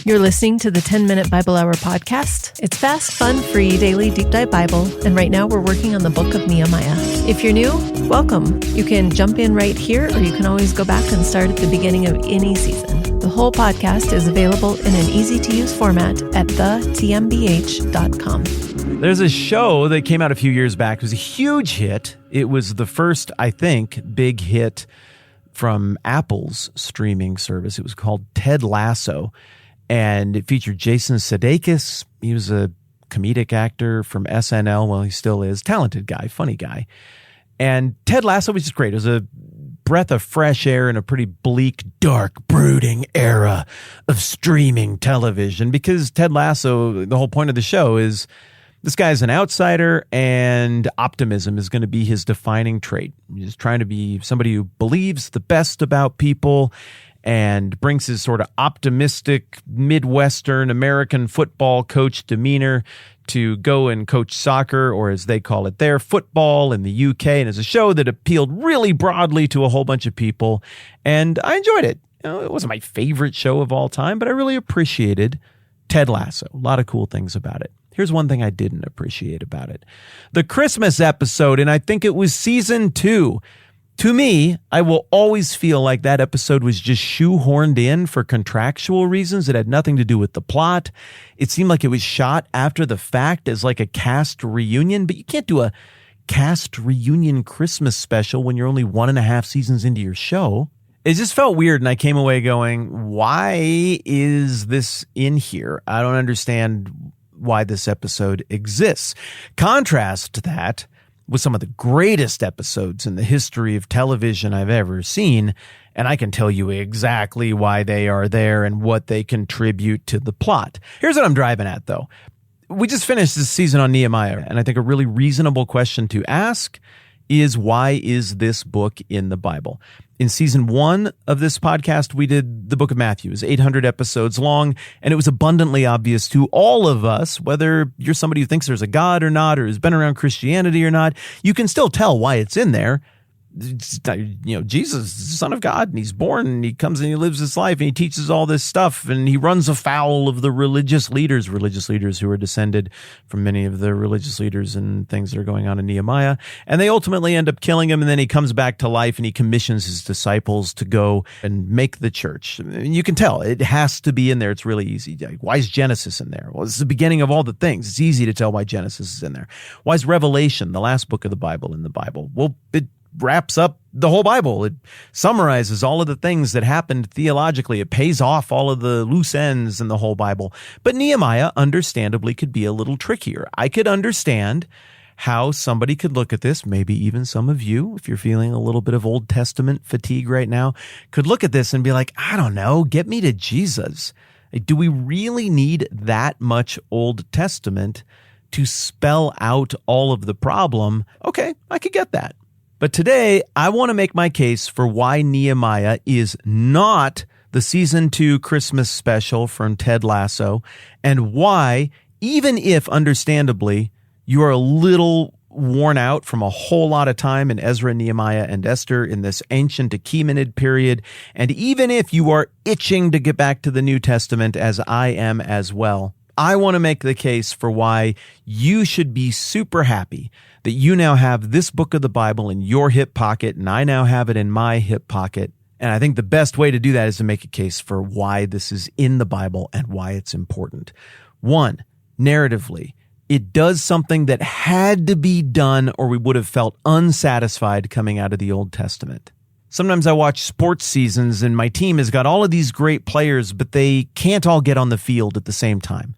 You're listening to the 10-Minute Bible Hour podcast. It's fast, fun, free, daily deep dive Bible, and right now we're working on the book of Nehemiah. If you're new, welcome. You can jump in right here, or you can always go back and start at the beginning of any season. The whole podcast is available in an easy-to-use format at thetmbh.com. There's a show that came out a few years back. It was a huge hit. It was the first, I think, big hit from Apple's streaming service. It was called Ted Lasso, and it featured Jason Sudeikis. He was a comedic actor from SNL. Well, he still is. Talented guy, funny guy. And Ted Lasso was just great. It was a breath of fresh air in a pretty bleak, dark, brooding era of streaming television, because Ted Lasso, the whole point of the show is this guy's an outsider, and optimism is going to be his defining trait. He's trying to be somebody who believes the best about people and brings his sort of optimistic Midwestern American football coach demeanor to go and coach soccer, or as they call it there, football in the UK. And it's a show that appealed really broadly to a whole bunch of people, and I enjoyed it. You know, it wasn't my favorite show of all time, but I really appreciated Ted Lasso. A lot of cool things about it. Here's one thing I didn't appreciate about it. The Christmas episode, and I think it was season 2. To me, I will always feel like that episode was just shoehorned in for contractual reasons. It had nothing to do with the plot. It seemed like it was shot after the fact as like a cast reunion, but you can't do a cast reunion Christmas special when you're only 1.5 seasons into your show. It just felt weird, and I came away going, why is this in here? I don't understand why this episode exists. Contrast that with some of the greatest episodes in the history of television I've ever seen, and I can tell you exactly why they are there and what they contribute to the plot. Here's what I'm driving at, though. We just finished this season on Nehemiah, and I think a really reasonable question to ask is, why is this book in the Bible? In season 1 of this podcast, we did the book of Matthew. It was 800 episodes long, and it was abundantly obvious to all of us, whether you're somebody who thinks there's a God or not, or has been around Christianity or not, you can still tell why it's in there. Jesus is the Son of God, and he's born, and he comes and he lives his life, and he teaches all this stuff, and he runs afoul of the religious leaders who are descended from many of the religious leaders and things that are going on in Nehemiah. And they ultimately end up killing him, and then he comes back to life, and he commissions his disciples to go and make the church. And you can tell it has to be in there. It's really easy. Why is Genesis in there? Well, it's the beginning of all the things. It's easy to tell why Genesis is in there. Why is Revelation, the last book of the Bible, in the Bible? Well, it wraps up the whole Bible. It summarizes all of the things that happened theologically. It pays off all of the loose ends in the whole Bible. But Nehemiah, understandably, could be a little trickier. I could understand how somebody could look at this, maybe even some of you, if you're feeling a little bit of Old Testament fatigue right now, could look at this and be like, I don't know, get me to Jesus. Do we really need that much Old Testament to spell out all of the problem? Okay, I could get that. But today, I want to make my case for why Nehemiah is not the season 2 Christmas special from Ted Lasso, and why, even if, understandably, you are a little worn out from a whole lot of time in Ezra, Nehemiah, and Esther in this ancient Achaemenid period, and even if you are itching to get back to the New Testament, as I am as well, I want to make the case for why you should be super happy that you now have this book of the Bible in your hip pocket, and I now have it in my hip pocket. And I think the best way to do that is to make a case for why this is in the Bible and why it's important. 1, narratively, it does something that had to be done, or we would have felt unsatisfied coming out of the Old Testament. Sometimes I watch sports seasons and my team has got all of these great players, but they can't all get on the field at the same time.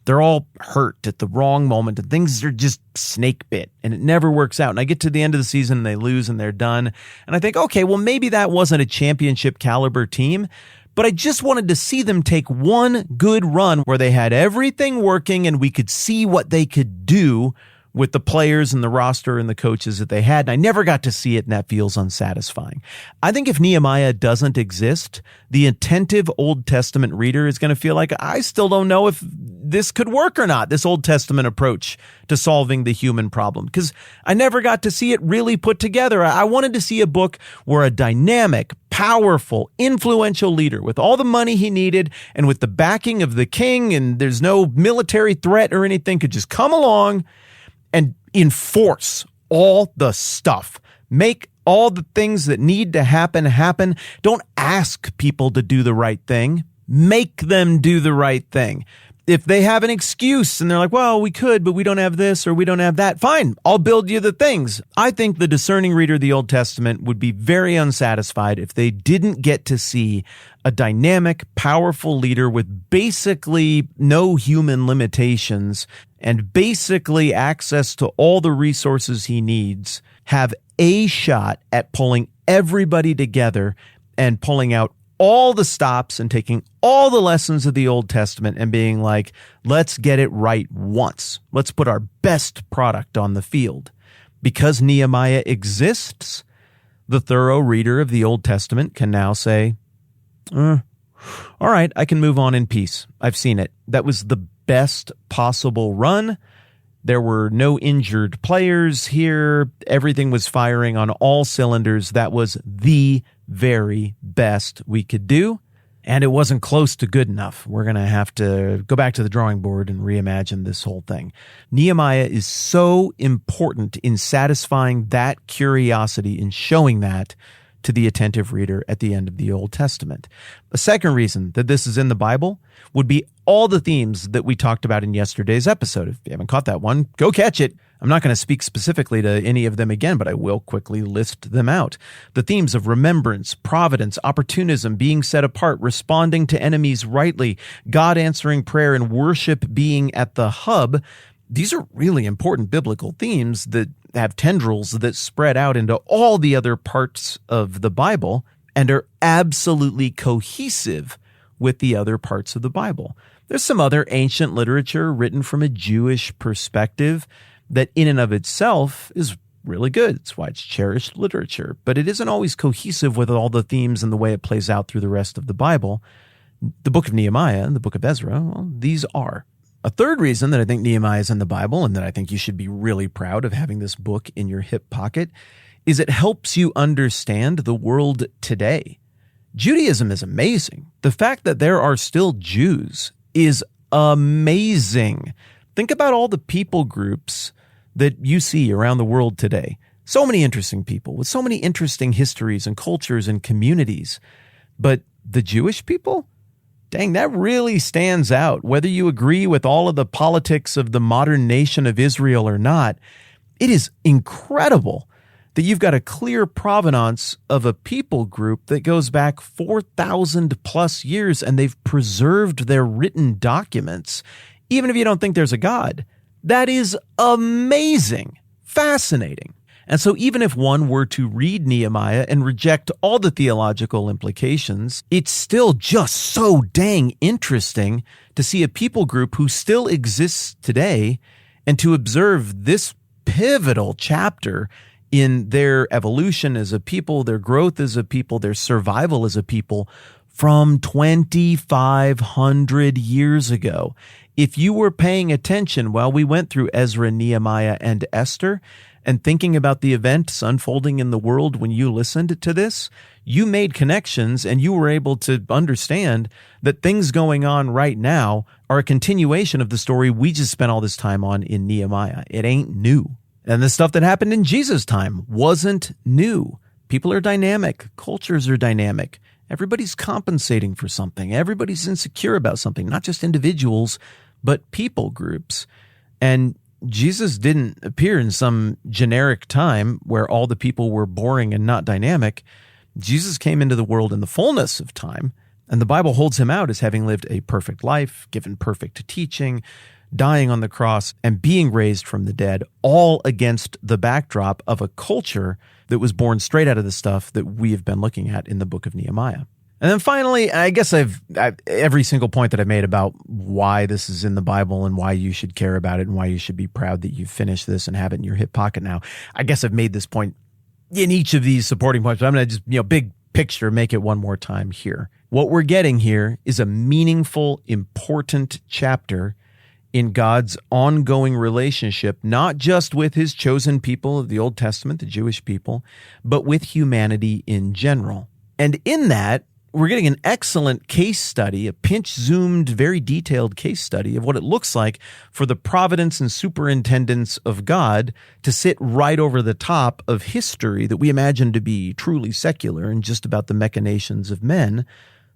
They're all hurt at the wrong moment, and things are just snake bit, and it never works out. And I get to the end of the season and they lose and they're done. And I think, okay, well, maybe that wasn't a championship caliber team, but I just wanted to see them take one good run where they had everything working and we could see what they could do with the players and the roster and the coaches that they had. And I never got to see it, and that feels unsatisfying. I think if Nehemiah doesn't exist, the attentive Old Testament reader is going to feel like, I still don't know if this could work or not, this Old Testament approach to solving the human problem, because I never got to see it really put together. I wanted to see a book where a dynamic, powerful, influential leader with all the money he needed and with the backing of the king, and there's no military threat or anything, could just come along and enforce all the stuff. Make all the things that need to happen, happen. Don't ask people to do the right thing. Make them do the right thing. If they have an excuse and they're like, well, we could, but we don't have this or we don't have that, fine, I'll build you the things. I think the discerning reader of the Old Testament would be very unsatisfied if they didn't get to see a dynamic, powerful leader with basically no human limitations and basically access to all the resources he needs, have a shot at pulling everybody together and pulling out all the stops and taking all the lessons of the Old Testament and being like, let's get it right once. Let's put our best product on the field. Because Nehemiah exists, the thorough reader of the Old Testament can now say, all right, I can move on in peace. I've seen it. That was the best possible run. There were no injured players here. Everything was firing on all cylinders. That was the very best we could do. And it wasn't close to good enough. We're going to have to go back to the drawing board and reimagine this whole thing. Nehemiah is so important in satisfying that curiosity and showing that to the attentive reader at the end of the Old Testament. A second reason that this is in the Bible would be all the themes that we talked about in yesterday's episode. If you haven't caught that one, go catch it. I'm not going to speak specifically to any of them again, but I will quickly list them out. The themes of remembrance, providence, opportunism, being set apart, responding to enemies rightly, God answering prayer, and worship being at the hub. These are really important biblical themes that have tendrils that spread out into all the other parts of the Bible and are absolutely cohesive with the other parts of the Bible. There's some other ancient literature written from a Jewish perspective that in and of itself is really good. It's why it's cherished literature, but it isn't always cohesive with all the themes and the way it plays out through the rest of the Bible. The book of Nehemiah and the book of Ezra, well, these are. A third reason that I think Nehemiah is in the Bible and that I think you should be really proud of having this book in your hip pocket is it helps you understand the world today. Judaism is amazing. The fact that there are still Jews is amazing. Think about all the people groups that you see around the world today. So many interesting people with so many interesting histories and cultures and communities. But the Jewish people? Dang, that really stands out. Whether you agree with all of the politics of the modern nation of Israel or not, it is incredible that you've got a clear provenance of a people group that goes back 4,000 plus years, and they've preserved their written documents, even if you don't think there's a God. That is amazing, fascinating. And so even if one were to read Nehemiah and reject all the theological implications, it's still just so dang interesting to see a people group who still exists today and to observe this pivotal chapter in their evolution as a people, their growth as a people, their survival as a people from 2,500 years ago. If you were paying attention while we went through Ezra, Nehemiah, and Esther, and thinking about the events unfolding in the world when you listened to this, you made connections and you were able to understand that things going on right now are a continuation of the story we just spent all this time on in Nehemiah. It ain't new. And the stuff that happened in Jesus' time wasn't new. People are dynamic. Cultures are dynamic. Everybody's compensating for something. Everybody's insecure about something, not just individuals, but people groups. And Jesus didn't appear in some generic time where all the people were boring and not dynamic. Jesus came into the world in the fullness of time, and the Bible holds him out as having lived a perfect life, given perfect teaching, dying on the cross, and being raised from the dead, all against the backdrop of a culture that was born straight out of the stuff that we have been looking at in the book of Nehemiah. And then finally, I guess I've every single point that I've made about why this is in the Bible and why you should care about it and why you should be proud that you've finished this and have it in your hip pocket now. I guess I've made this point in each of these supporting points, but I'm going to just, big picture, make it one more time here. What we're getting here is a meaningful, important chapter in God's ongoing relationship, not just with his chosen people of the Old Testament, the Jewish people, but with humanity in general. And in that, we're getting an excellent case study, a pinch-zoomed, very detailed case study of what it looks like for the providence and superintendence of God to sit right over the top of history that we imagine to be truly secular and just about the machinations of men.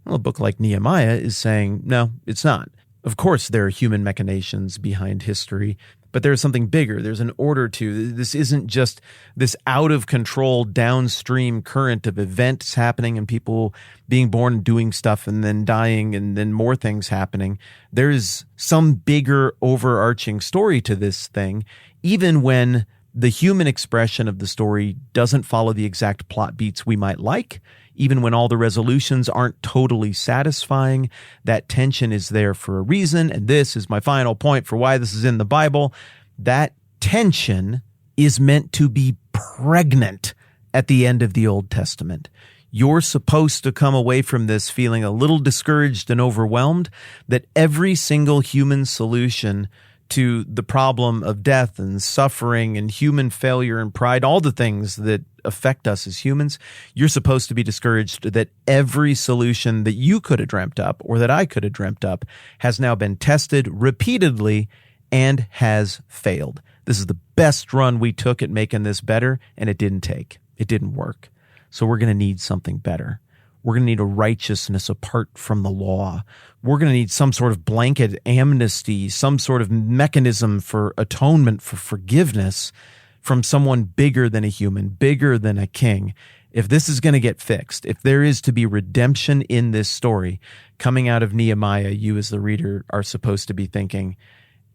Well, a book like Nehemiah is saying, no, it's not. Of course, there are human machinations behind history, but there's something bigger. There's an order to this. Isn't just this out of control downstream current of events happening and people being born and doing stuff and then dying and then more things happening. There's some bigger overarching story to this thing, even when the human expression of the story doesn't follow the exact plot beats we might like. Even when all the resolutions aren't totally satisfying, that tension is there for a reason. And this is my final point for why this is in the Bible. That tension is meant to be pregnant at the end of the Old Testament. You're supposed to come away from this feeling a little discouraged and overwhelmed that every single human solution to the problem of death and suffering and human failure and pride, all the things that affect us as humans, you're supposed to be discouraged that every solution that you could have dreamt up or that I could have dreamt up has now been tested repeatedly and has failed. This is the best run we took at making this better, and it didn't take. It didn't work. So we're going to need something better. We're going to need a righteousness apart from the law. We're going to need some sort of blanket amnesty, some sort of mechanism for atonement, for forgiveness from someone bigger than a human, bigger than a king. If this is going to get fixed, if there is to be redemption in this story, coming out of Nehemiah, you as the reader are supposed to be thinking,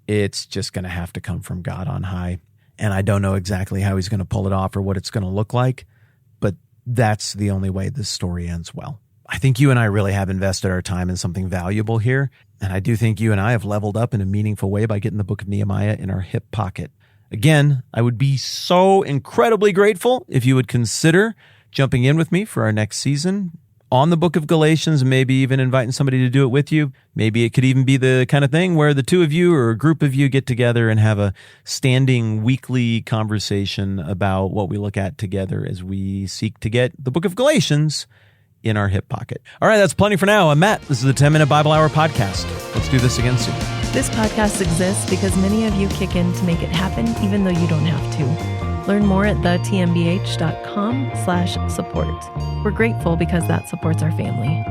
it's just going to have to come from God on high. And I don't know exactly how he's going to pull it off or what it's going to look like, but that's the only way this story ends well. I think you and I really have invested our time in something valuable here, and I do think you and I have leveled up in a meaningful way by getting the book of Nehemiah in our hip pocket. Again, I would be so incredibly grateful if you would consider jumping in with me for our next season on the book of Galatians, maybe even inviting somebody to do it with you. Maybe it could even be the kind of thing where the two of you or a group of you get together and have a standing weekly conversation about what we look at together as we seek to get the book of Galatians in our hip pocket. All right, that's plenty for now. I'm Matt. This is the 10-Minute Bible Hour podcast. Let's do this again soon. This podcast exists because many of you kick in to make it happen, even though you don't have to. Learn more at thetmbh.com/support. We're grateful because that supports our family.